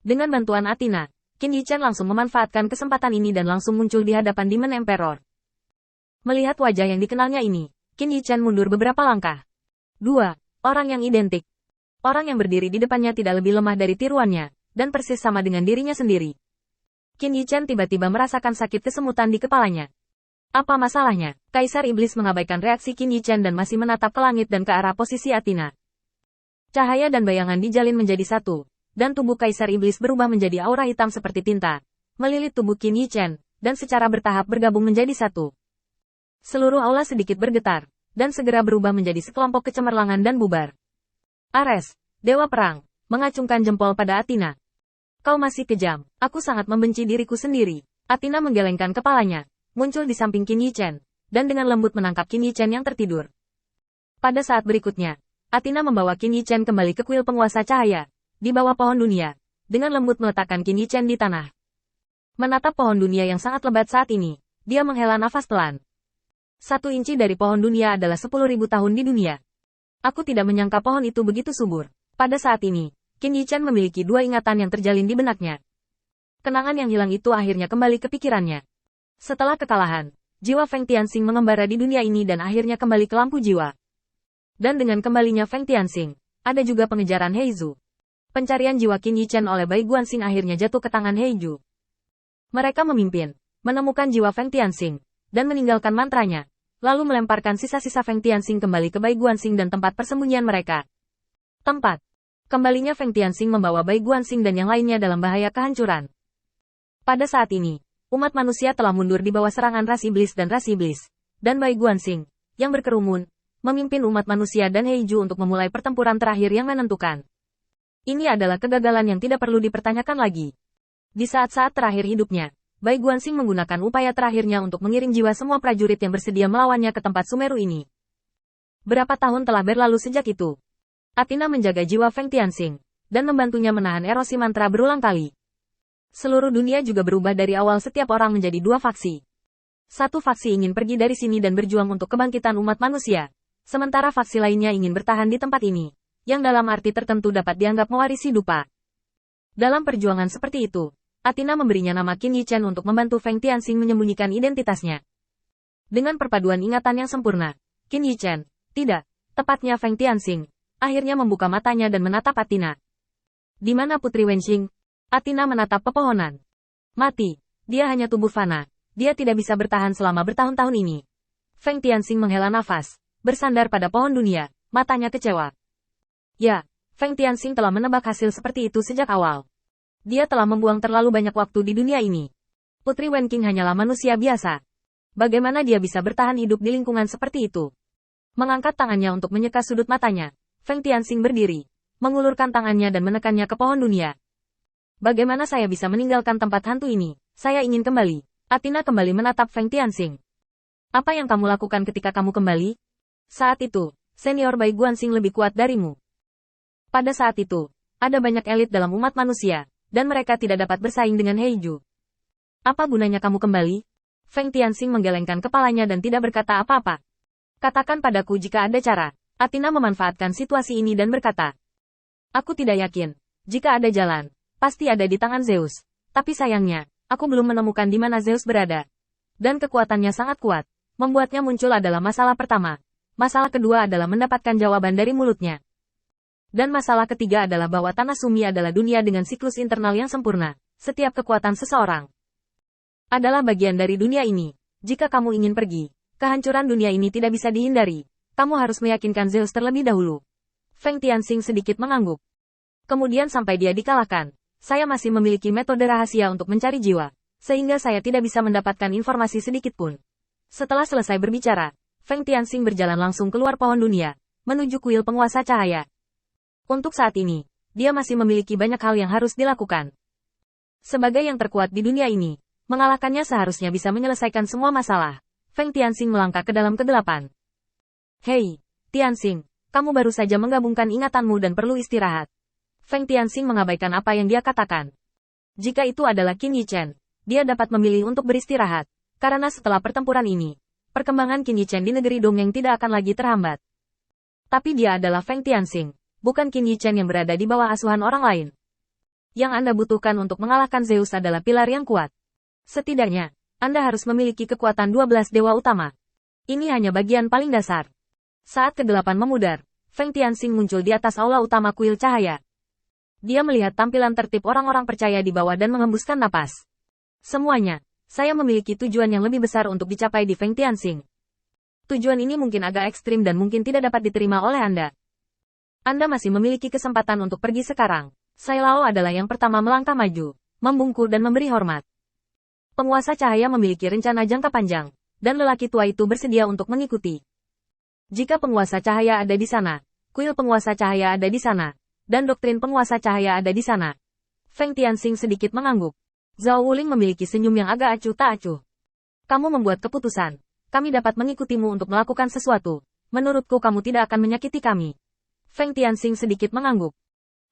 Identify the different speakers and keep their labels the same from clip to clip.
Speaker 1: Dengan bantuan Athena, Qin Yichen langsung memanfaatkan kesempatan ini dan langsung muncul di hadapan Demon Emperor. Melihat wajah yang dikenalnya ini, Qin Yichen mundur beberapa langkah. Dua orang yang identik. Orang yang berdiri di depannya tidak lebih lemah dari tiruannya, dan persis sama dengan dirinya sendiri. Qin Yichen tiba-tiba merasakan sakit kesemutan di kepalanya. Apa masalahnya? Kaisar Iblis mengabaikan reaksi Qin Yichen dan masih menatap ke langit dan ke arah posisi Athena. Cahaya dan bayangan dijalin menjadi satu, dan tubuh Kaisar Iblis berubah menjadi aura hitam seperti tinta, melilit tubuh Qin Yichen, dan secara bertahap bergabung menjadi satu. Seluruh aula sedikit bergetar, dan segera berubah menjadi sekelompok kecemerlangan dan bubar. Ares, Dewa Perang, mengacungkan jempol pada Athena. Kau masih kejam, aku sangat membenci diriku sendiri. Athena menggelengkan kepalanya, muncul di samping Qin Yichen, dan dengan lembut menangkap Qin Yichen yang tertidur. Pada saat berikutnya, Athena membawa Qin Yichen kembali ke kuil penguasa cahaya, di bawah pohon dunia, dengan lembut meletakkan Qin Yichen di tanah. Menatap pohon dunia yang sangat lebat saat ini, dia menghela nafas pelan. 1 inci dari pohon dunia adalah 10.000 tahun di dunia. Aku tidak menyangka pohon itu begitu subur. Pada saat ini, Qin Yichen memiliki 2 ingatan yang terjalin di benaknya. Kenangan yang hilang itu akhirnya kembali ke pikirannya. Setelah kekalahan, jiwa Feng Tianxing mengembara di dunia ini dan akhirnya kembali ke lampu jiwa. Dan dengan kembalinya Feng Tianxing, ada juga pengejaran Heizhu. Pencarian jiwa Qin Yichen oleh Bai Guanxing akhirnya jatuh ke tangan Heizhu. Mereka memimpin, menemukan jiwa Feng Tianxing, dan meninggalkan mantranya, lalu melemparkan sisa-sisa Feng Tianxing kembali ke Bai Guanxing dan tempat persembunyian mereka. Tempat. Kembalinya Feng Tianxing membawa Bai Guanxing dan yang lainnya dalam bahaya kehancuran. Pada saat ini, umat manusia telah mundur di bawah serangan ras iblis dan ras iblis, dan Bai Guanxing, yang berkerumun, memimpin umat manusia dan Heizhu untuk memulai pertempuran terakhir yang menentukan. Ini adalah kegagalan yang tidak perlu dipertanyakan lagi. Di saat-saat terakhir hidupnya, Bai Guanxing menggunakan upaya terakhirnya untuk mengirim jiwa semua prajurit yang bersedia melawannya ke tempat Sumeru ini. Berapa tahun telah berlalu sejak itu? Athena menjaga jiwa Feng Tianxing, dan membantunya menahan erosi mantra berulang kali. Seluruh dunia juga berubah dari awal setiap orang menjadi 2 faksi. Satu faksi ingin pergi dari sini dan berjuang untuk kebangkitan umat manusia, sementara faksi lainnya ingin bertahan di tempat ini, yang dalam arti tertentu dapat dianggap mewarisi dupa. Dalam perjuangan seperti itu, Athena memberinya nama Qin Yichen untuk membantu Feng Tianxing menyembunyikan identitasnya. Dengan perpaduan ingatan yang sempurna, Qin Yichen, tidak, tepatnya Feng Tianxing, akhirnya membuka matanya dan menatap Athena. Di mana Putri Wenxing? Athena menatap pepohonan. Mati, dia hanya tubuh fana, dia tidak bisa bertahan selama bertahun-tahun ini. Feng Tianxing menghela nafas, bersandar pada pohon dunia, matanya kecewa. Ya, Feng Tianxing telah menebak hasil seperti itu sejak awal. Dia telah membuang terlalu banyak waktu di dunia ini. Putri Wenqing hanyalah manusia biasa. Bagaimana dia bisa bertahan hidup di lingkungan seperti itu? Mengangkat tangannya untuk menyeka sudut matanya, Feng Tianxing berdiri, mengulurkan tangannya dan menekannya ke pohon dunia. Bagaimana saya bisa meninggalkan tempat hantu ini? Saya ingin kembali. Athena kembali menatap Feng Tianxing. Apa yang kamu lakukan ketika kamu kembali? Saat itu, senior Bai Guanxing lebih kuat darimu. Pada saat itu, ada banyak elit dalam umat manusia, dan mereka tidak dapat bersaing dengan Heizhu. Apa gunanya kamu kembali? Feng Tianxing menggelengkan kepalanya dan tidak berkata apa-apa. Katakan padaku jika ada cara. Athena memanfaatkan situasi ini dan berkata. Aku tidak yakin. Jika ada jalan, pasti ada di tangan Zeus. Tapi sayangnya, aku belum menemukan di mana Zeus berada. Dan kekuatannya sangat kuat. Membuatnya muncul adalah masalah pertama. Masalah kedua adalah mendapatkan jawaban dari mulutnya. Dan masalah ketiga adalah bahwa tanah Sumi adalah dunia dengan siklus internal yang sempurna. Setiap kekuatan seseorang adalah bagian dari dunia ini. Jika kamu ingin pergi, kehancuran dunia ini tidak bisa dihindari. Kamu harus meyakinkan Zeus terlebih dahulu. Feng Tianxing sedikit mengangguk. Kemudian sampai dia dikalahkan, saya masih memiliki metode rahasia untuk mencari jiwa, sehingga saya tidak bisa mendapatkan informasi sedikit pun. Setelah selesai berbicara, Feng Tianxing berjalan langsung keluar pohon dunia, menuju kuil penguasa cahaya. Untuk saat ini, dia masih memiliki banyak hal yang harus dilakukan. Sebagai yang terkuat di dunia ini, mengalahkannya seharusnya bisa menyelesaikan semua masalah. Feng Tianxing melangkah ke dalam kegelapan. Hei, Tianxing, kamu baru saja menggabungkan ingatanmu dan perlu istirahat. Feng Tianxing mengabaikan apa yang dia katakan. Jika itu adalah Qin Yichen, dia dapat memilih untuk beristirahat, karena setelah pertempuran ini, perkembangan Qin Yichen di negeri dongeng tidak akan lagi terhambat. Tapi dia adalah Feng Tianxing, bukan Qin Yichen yang berada di bawah asuhan orang lain. Yang Anda butuhkan untuk mengalahkan Zeus adalah pilar yang kuat. Setidaknya, Anda harus memiliki kekuatan 12 dewa utama. Ini hanya bagian paling dasar. Saat kegelapan memudar, Feng Tianxing muncul di atas aula utama kuil cahaya. Dia melihat tampilan tertib orang-orang percaya di bawah dan menghembuskan napas. Semuanya, saya memiliki tujuan yang lebih besar untuk dicapai di Feng Tianxing. Tujuan ini mungkin agak ekstrim dan mungkin tidak dapat diterima oleh Anda. Anda masih memiliki kesempatan untuk pergi sekarang. Sai Lao adalah yang pertama melangkah maju, membungkuk dan memberi hormat. Penguasa cahaya memiliki rencana jangka panjang, dan lelaki tua itu bersedia untuk mengikuti. Jika penguasa cahaya ada di sana, kuil penguasa cahaya ada di sana, dan doktrin penguasa cahaya ada di sana. Feng Tianxing sedikit mengangguk. Zhao Wuling memiliki senyum yang agak acuh tak acuh. Kamu membuat keputusan. Kami dapat mengikutimu untuk melakukan sesuatu. Menurutku kamu tidak akan menyakiti kami. Feng Tianxing sedikit mengangguk.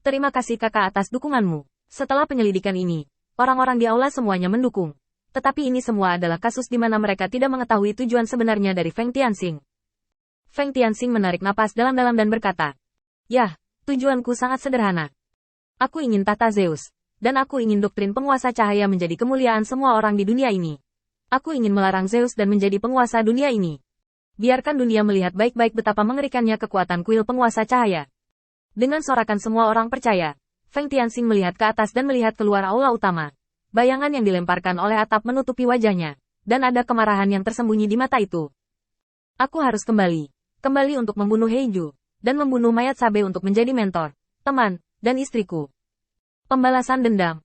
Speaker 1: Terima kasih kakak atas dukunganmu. Setelah penyelidikan ini, orang-orang di aula semuanya mendukung. Tetapi ini semua adalah kasus di mana mereka tidak mengetahui tujuan sebenarnya dari Feng Tianxing. Feng Tianxing menarik napas dalam-dalam dan berkata, "Yah, tujuanku sangat sederhana. Aku ingin tahta Zeus, dan aku ingin doktrin penguasa cahaya menjadi kemuliaan semua orang di dunia ini. Aku ingin melarang Zeus dan menjadi penguasa dunia ini. Biarkan dunia melihat baik-baik betapa mengerikannya kekuatan kuil penguasa cahaya." Dengan sorakan semua orang percaya, Feng Tianxing melihat ke atas dan melihat keluar aula utama. Bayangan yang dilemparkan oleh atap menutupi wajahnya, dan ada kemarahan yang tersembunyi di mata itu. Aku harus kembali untuk membunuh Heiju, dan membunuh mayat Sabe untuk menjadi mentor, teman, dan istriku. Pembalasan dendam.